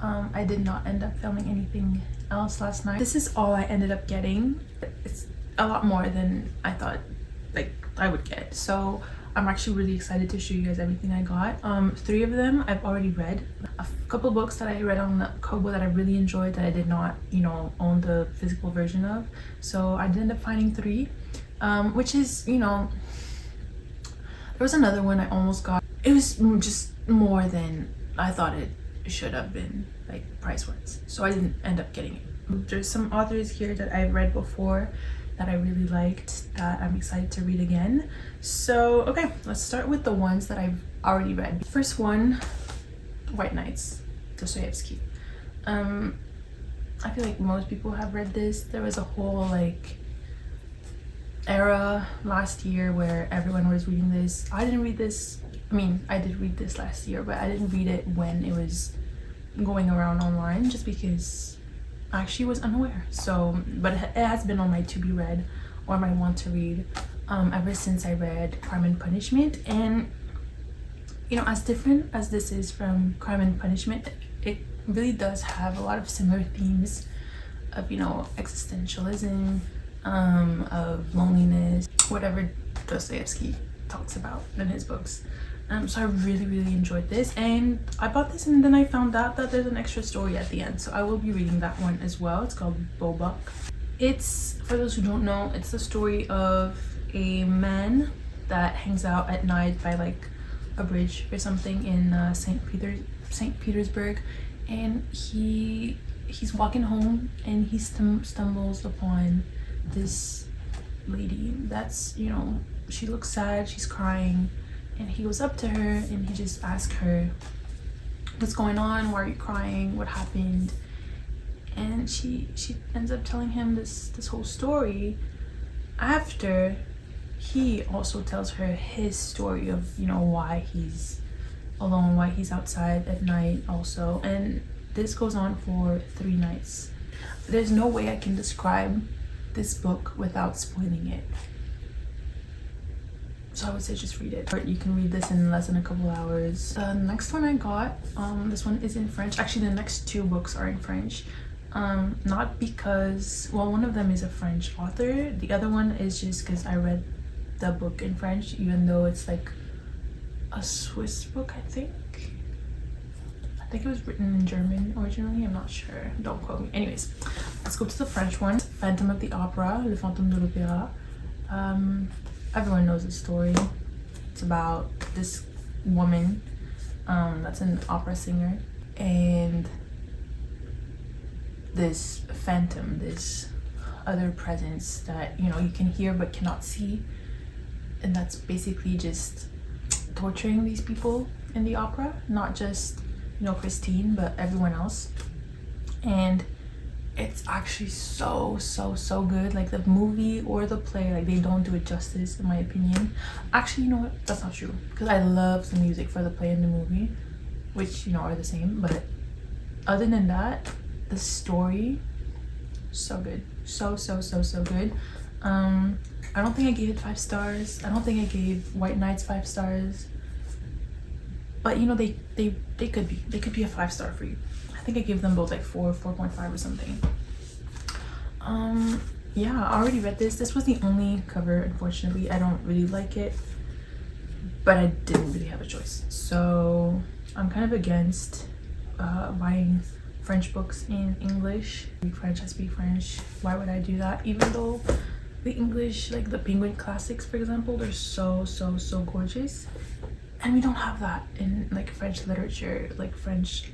I did not end up filming anything else last night. This is all I ended up getting. It's a lot more than I thought like I would get, so I'm actually really excited to show you guys everything I got. 3 of them I've already read. A couple books that I read on the Kobo that I really enjoyed that I did not, you know, own the physical version of, so I did end up finding 3, which is, you know, there was another one I almost got. It was just more than I thought it should have been, like price-wise, so I didn't end up getting it. There's some authors here that I've read before that I really liked that I'm excited to read again. So okay, let's start with the ones that I've already read. First one, White Nights, Dostoyevsky. I feel like most people have read this. There was a whole like era last year where everyone was reading this. I didn't read this. I mean, I did read this last year, but I didn't read it when it was going around online, just because I actually was unaware. So, but it has been on my to be read or my want to read ever since I read Crime and Punishment. And you know, as different as this is from Crime and Punishment, it really does have a lot of similar themes of, you know, existentialism, of loneliness, whatever Dostoyevsky talks about in his books. So I really enjoyed this, and I bought this and then I found out that there's an extra story at the end, so I will be reading that one as well. It's called Bobak. It's, for those who don't know, it's the story of a man that hangs out at night by like a bridge or something in St. Petersburg, and he's walking home and he stumbles upon this lady that's, you know, she looks sad, she's crying, and he goes up to her and he just asks her, what's going on, why are you crying, what happened? And she ends up telling him this whole story after he also tells her his story of, you know, why he's alone, why he's outside at night also. And this goes on for 3 nights. There's no way I can describe this book without spoiling it, so I would say just read it. You can read this in less than a couple hours. The next one I got, this one is in French. Actually, the next 2 books are in French. Not because, well, one of them is a French author. The other one is just because I read the book in French, even though it's like a Swiss book, I think. I think it was written in German originally, I'm not sure, don't quote me. Anyways, let's go to the French one. Phantom of the Opera, Le Fantôme de l'Opéra. Everyone knows the story. It's about this woman that's an opera singer, and this phantom, this other presence that, you know, you can hear but cannot see, and that's basically just torturing these people in the opera, not just, you know, Christine, but everyone else. And it's actually so good. Like the movie or the play, like they don't do it justice in my opinion. Actually, you know what, that's not true, because I love the music for the play and the movie, which, you know, are the same, but other than that, the story, so good, so good. I don't think I gave it 5 stars. I don't think I gave White Nights 5 stars, but you know, they could be a 5-star for you. I think I gave them both like 4.5 or something. Yeah, I already read this. This was the only cover, unfortunately. I don't really like it, but I didn't really have a choice, so I'm kind of against buying French books in English. I speak French. Why would I do that? Even though the English, like the Penguin classics, for example, they're so gorgeous, and we don't have that in like French literature. Like French,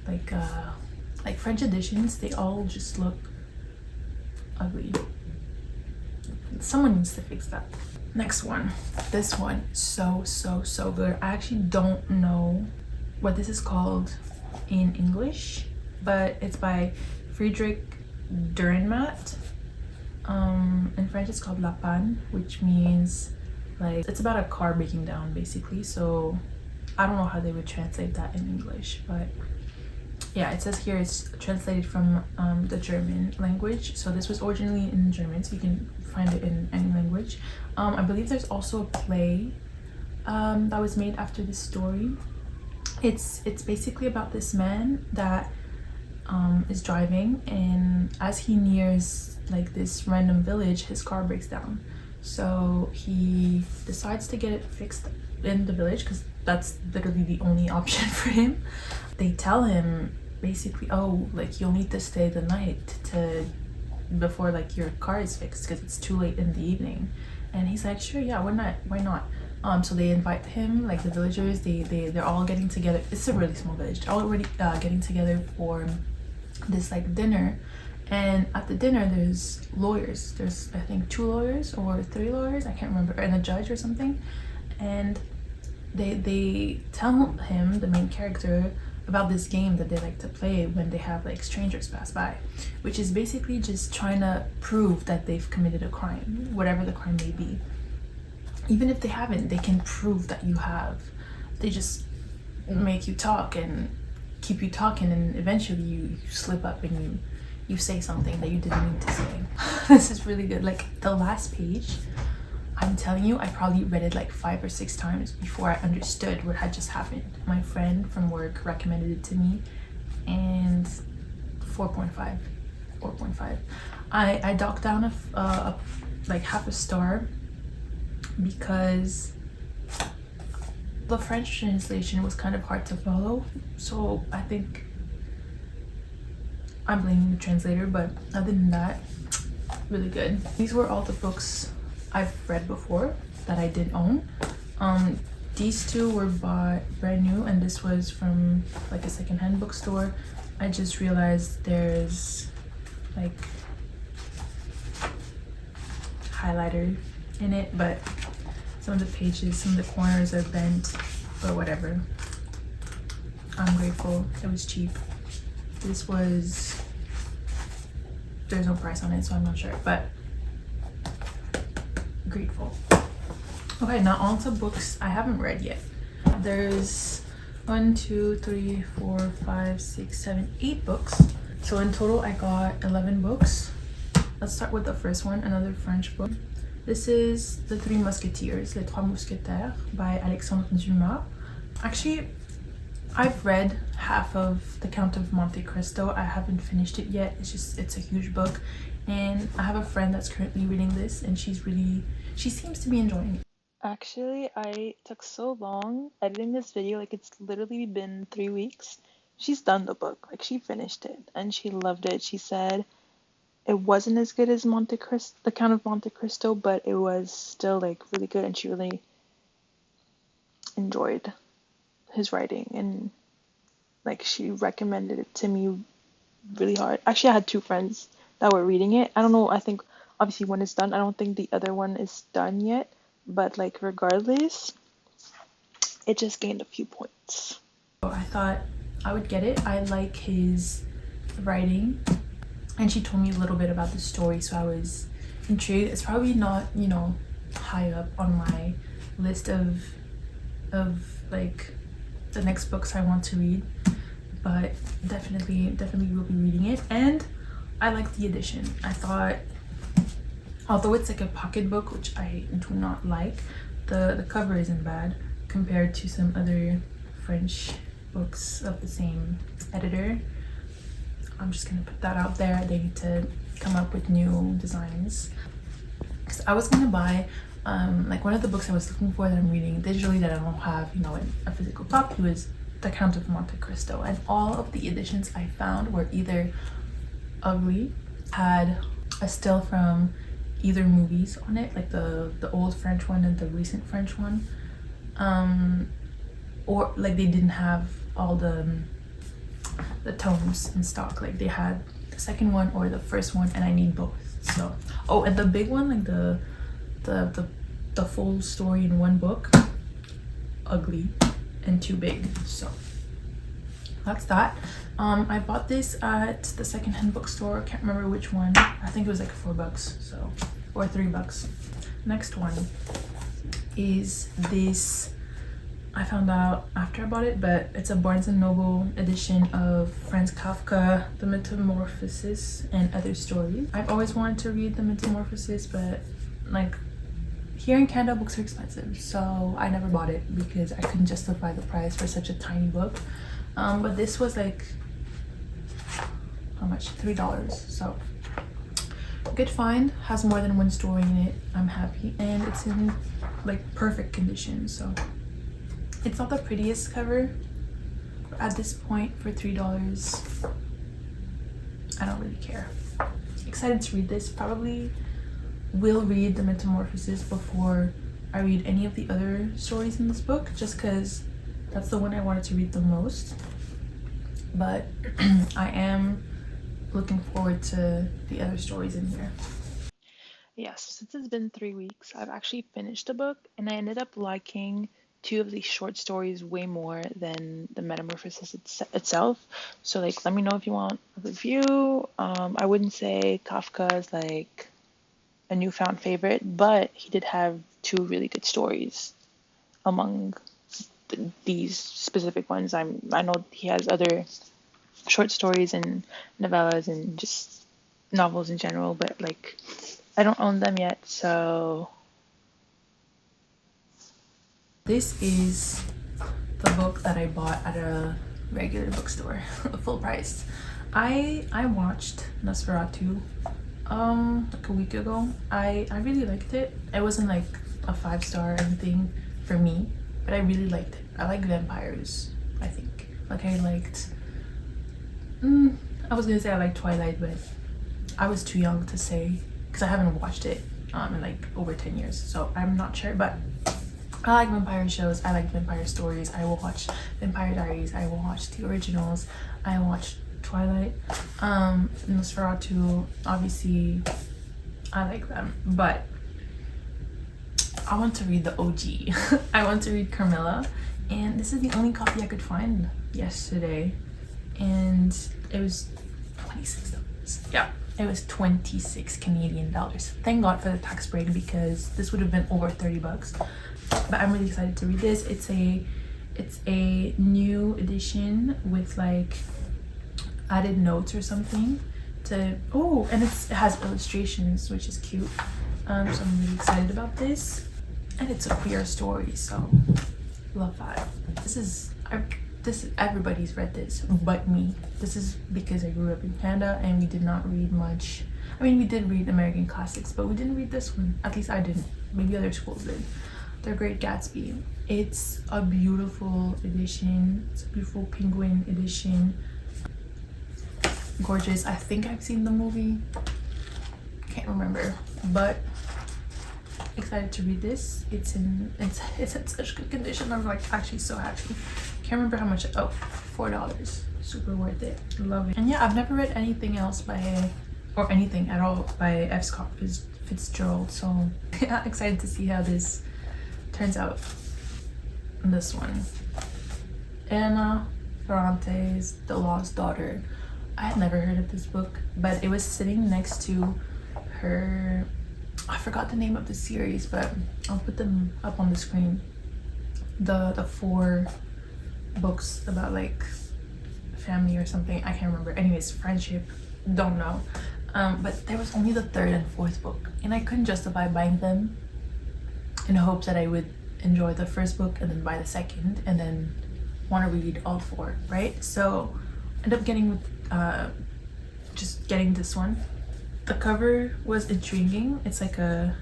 like French editions, they all just look ugly. Someone needs to fix that. Next one, this one, so good. I actually don't know what this is called in English, but it's by Friedrich Dürrenmatt. In French it's called La Panne, which means like, it's about a car breaking down basically, so I don't know how they would translate that in English, but yeah, it says here it's translated from the German language. So this was originally in German, so you can find it in any language. I believe there's also a play that was made after this story. It's basically about this man that is driving, and as he nears like this random village, his car breaks down. So he decides to get it fixed in the village because that's literally the only option for him. They tell him basically, oh, like you'll need to stay the night before like your car is fixed because it's too late in the evening. And he's like, sure, yeah, why not? So they invite him, like the villagers, they're all getting together. It's a really small village. They're already getting together for this like dinner. And at the dinner there's lawyers. There's I think 2 lawyers or 3 lawyers, I can't remember, and a judge or something. And they tell him, the main character, about this game that they like to play when they have like strangers pass by, which is basically just trying to prove that they've committed a crime, whatever the crime may be. Even if they haven't, they can prove that you have. They just make you talk and keep you talking, and eventually you slip up and you say something that you didn't mean to say. This is really good. Like the last page, I'm telling you, I probably read it like 5 or 6 times before I understood what had just happened. My friend from work recommended it to me, and 4.5. I docked down like half a star because the French translation was kind of hard to follow. So I think I'm blaming the translator, but other than that, really good. These were all the books I've read before that I did own. These 2 were bought brand new, and this was from like a secondhand bookstore. I just realized there's like highlighter in it, but some of the pages, some of the corners are bent, but whatever. I'm grateful. It was cheap. This was, there's no price on it, so I'm not sure, but grateful. Okay, now on to books I haven't read yet. There's 1, 2, 3, 4, 5, 6, 7, 8 books. So in total I got 11 books. Let's start with the first one, another French book. This is The Three Musketeers, Les Trois Mousquetaires by Alexandre Dumas. Actually, I've read half of The Count of Monte Cristo. I haven't finished it yet. It's a huge book, and I have a friend that's currently reading this, and she seems to be enjoying it. Actually, I took so long editing this video, like it's literally been 3 weeks. She's done the book, like she finished it, and she loved it. She said it wasn't as good as The Count of Monte Cristo, but it was still like really good, and she really enjoyed his writing, and like she recommended it to me really hard. Actually, I had 2 friends that were reading it. I don't know, I think obviously one is done. I don't think the other one is done yet, but like regardless, it just gained a few points. So I thought I would get it. I like his writing, and she told me a little bit about the story, so I was intrigued. It's probably not, you know, high up on my list of like the next books I want to read, but definitely will be reading it. And I like the edition. I thought, although it's like a pocket book, which I do not like, the cover isn't bad compared to some other French books of the same editor. I'm just gonna put that out there. They need to come up with new designs. Because I was gonna buy like one of the books I was looking for that I'm reading digitally that I don't have, you know, in a physical copy, was The Count of Monte Cristo, and all of the editions I found were either ugly, had a still from either movies on it, like the old French one and the recent French one, or like they didn't have all the tomes in stock. Like they had the second one or the first one, and I need both. So, oh, and the big one, like the full story in one book, ugly and too big. So that's that. I bought this at the secondhand bookstore. Can't remember which one. I think it was like $4, so, or $3. Next one is this. I found out after I bought it, but it's a Barnes & Noble edition of Franz Kafka, The Metamorphosis and Other Stories. I've always wanted to read The Metamorphosis, but like here in Canada books are expensive, so I never bought it because I couldn't justify the price for such a tiny book. But this was like, how much? $3. So good find, has more than one story in it. I'm happy, and it's in like perfect condition. So it's not the prettiest cover, but at this point for $3 I don't really care. Excited to read this. Probably will read the Metamorphosis before I read any of the other stories in this book, just because that's the one I wanted to read the most. But I am looking forward to the other stories in here. Yes, since it's been 3 weeks, I've actually finished the book, and I ended up liking 2 of these short stories way more than the Metamorphosis itself. So like, let me know if you want a review. I wouldn't say Kafka is like a newfound favorite, but he did have 2 really good stories among these specific ones. I know he has other short stories and novellas and just novels in general, but like I don't own them yet. So this is the book that I bought at a regular bookstore, full price. I watched Nosferatu like a week ago. I really liked it. It wasn't like a 5-star or anything for me, but I really liked it. I like vampires, I think. Like I liked I was gonna say I like Twilight, but I was too young to say because I haven't watched it in like over 10 years, so I'm not sure. But I like vampire shows, I like vampire stories. I will watch Vampire Diaries, I will watch the originals, I watch Twilight, Nosferatu, obviously I like them, but I want to read the OG. I want to read Carmilla, and this is the only copy I could find yesterday, and it was $26. Yeah, it was 26 Canadian dollars. Thank God for the tax break, because this would have been over 30 bucks. But I'm really excited to read this. It's a new edition with like added notes or something to, oh, and it has illustrations, which is cute. So I'm really excited about this, and it's a queer story, so love that. This is everybody's read this but me. This is because I grew up in Canada and we did not read much. I mean, we did read American classics, but we didn't read this one. At least I didn't. Maybe other schools did. The Great Gatsby. It's a beautiful edition. It's a beautiful penguin edition. Gorgeous. I think I've seen the movie. Can't remember, but excited to read this. It's in such good condition. I'm like actually so happy. Can't remember how much. Oh, $4. Super worth it. Love it. And yeah, I've never read anything else or anything at all by F. Scott Fitzgerald. So yeah, excited to see how this turns out. This one, Anna Ferrante's The Lost Daughter. I had never heard of this book, but it was sitting next to her. I forgot the name of the series, but I'll put them up on the screen. The 4 books about like family or something. I can't remember. Anyways, friendship. Don't know. But there was only the 3rd and 4th book, and I couldn't justify buying them in hopes that I would enjoy the 1st book and then buy the 2nd and then want to read all 4, right? So end up getting just getting this one. The cover was intriguing. It's like a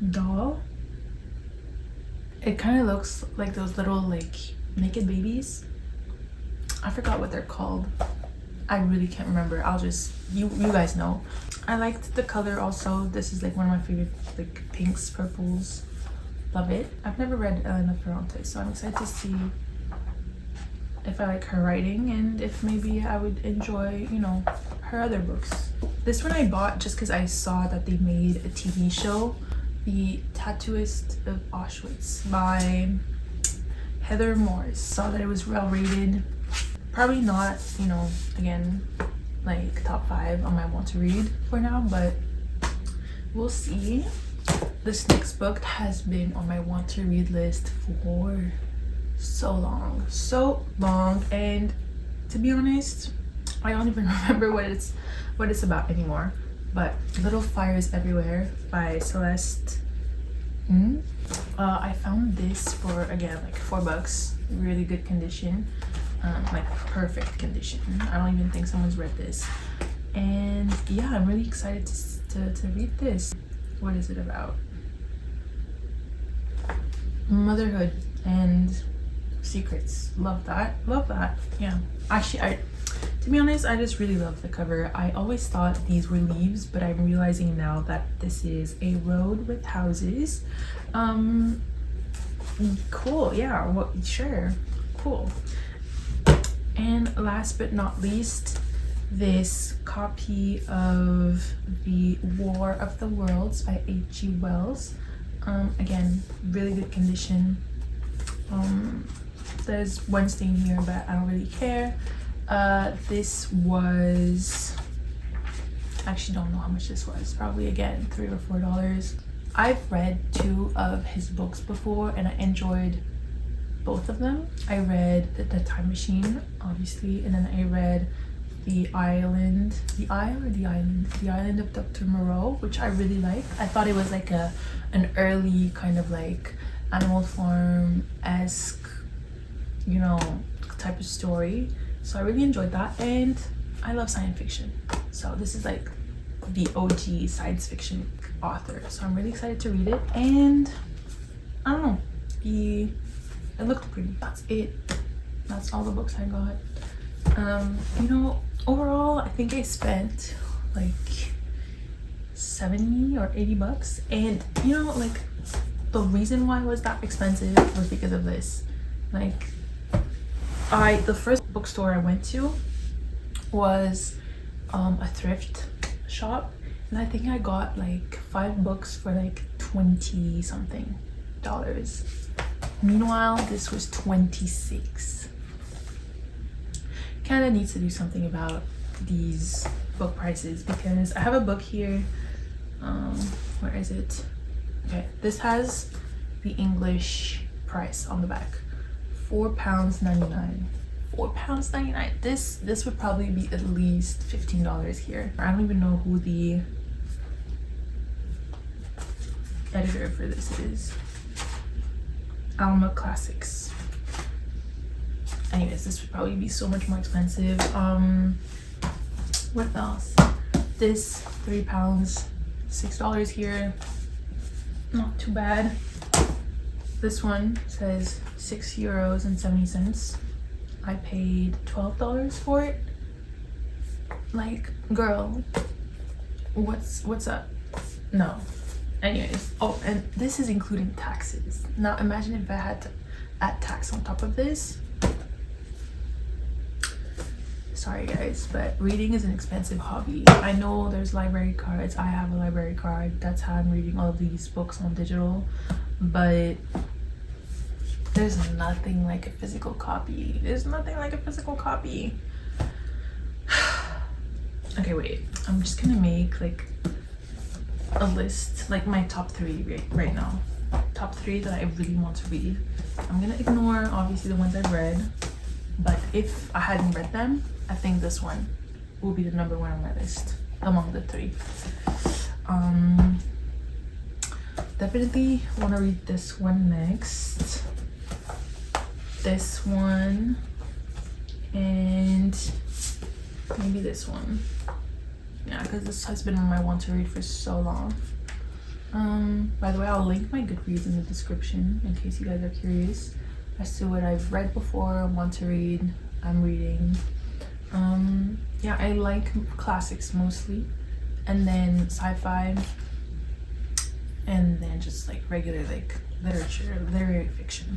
doll. It kind of looks like those little like naked babies. I forgot what they're called. I really can't remember. I'll just, you guys know. I liked the color also. This is like one of my favorite like pinks, purples. Love it. I've never read Elena Ferrante, so I'm excited to see if I like her writing and if maybe I would enjoy, you know, her other books. This one I bought just because I saw that they made a TV show, The Tattooist of Aushwitz by Heather Morris. Saw that it was well rated. Probably not, you know, again, like top 5 on my want to read for now, but we'll see. This next book has been on my want to read list for so long, and to be honest, I don't even remember what it's about anymore. but Little Fires Everywhere by Celeste. I found this for, again, like $4, really good condition, like perfect condition. I don't even think someone's read this, and yeah, I'm really excited to read this. What is it about? Motherhood and secrets. Love that, yeah. Actually, to be honest, I just really love the cover. I always thought these were leaves, but I'm realizing now that this is a road with houses. Cool, yeah, well, sure, cool. And last but not least, this copy of The War of the Worlds by H.G. Wells. Again, really good condition. There's one stain here, but I don't really care. This was, actually don't know how much this was, probably again $3 or $4. I've read 2 of his books before and I enjoyed both of them. I read the Time Machine, obviously, and then I read The Island of Dr. Moreau, which I really liked. I thought it was like an early kind of like Animal Farm-esque, you know, type of story. So I really enjoyed that, and I love science fiction. So this is like the OG science fiction author. So I'm really excited to read it, and I don't know, it looked pretty. That's it. That's all the books I got. You know, overall, I think I spent like $70 or $80, and you know, like the reason why it was that expensive was because of this. Like, the first bookstore I went to was a thrift shop, and I think I got like 5 books for like $20 something. Meanwhile, this was $26. Canada needs to do something about these book prices, because I have a book here. Where is it? Okay, this has the English price on the back. £4.99. £4.99. This would probably be at least $15 here. I don't even know who the editor for this is. Alma Classics. Anyways, this would probably be so much more expensive. What else? This £3, $6 here. Not too bad. This one says €6.70. I paid $12 for it. Like, girl, what's up? No. Anyways, oh, and this is including taxes. Now imagine if I had to add tax on top of this. Sorry guys, but reading is an expensive hobby. I know there's library cards. I have a library card. That's how I'm reading all of these books on digital. But there's nothing like a physical copy. There's nothing like a physical copy. Okay, wait. I'm just gonna make like a list, like my top 3 right now. Top 3 that I really want to read. I'm gonna ignore obviously the ones I've read, but if I hadn't read them, I think this one will be the number 1 on my list among the 3. Definitely want to read this one next. This one, and maybe this one. Yeah, because this has been on my want to read for so long. By the way, I'll link my Goodreads in the description in case you guys are curious as to what I've read before, want to read, I'm reading. Yeah, I like classics mostly, and then sci-fi, and then just like regular like literature, literary fiction.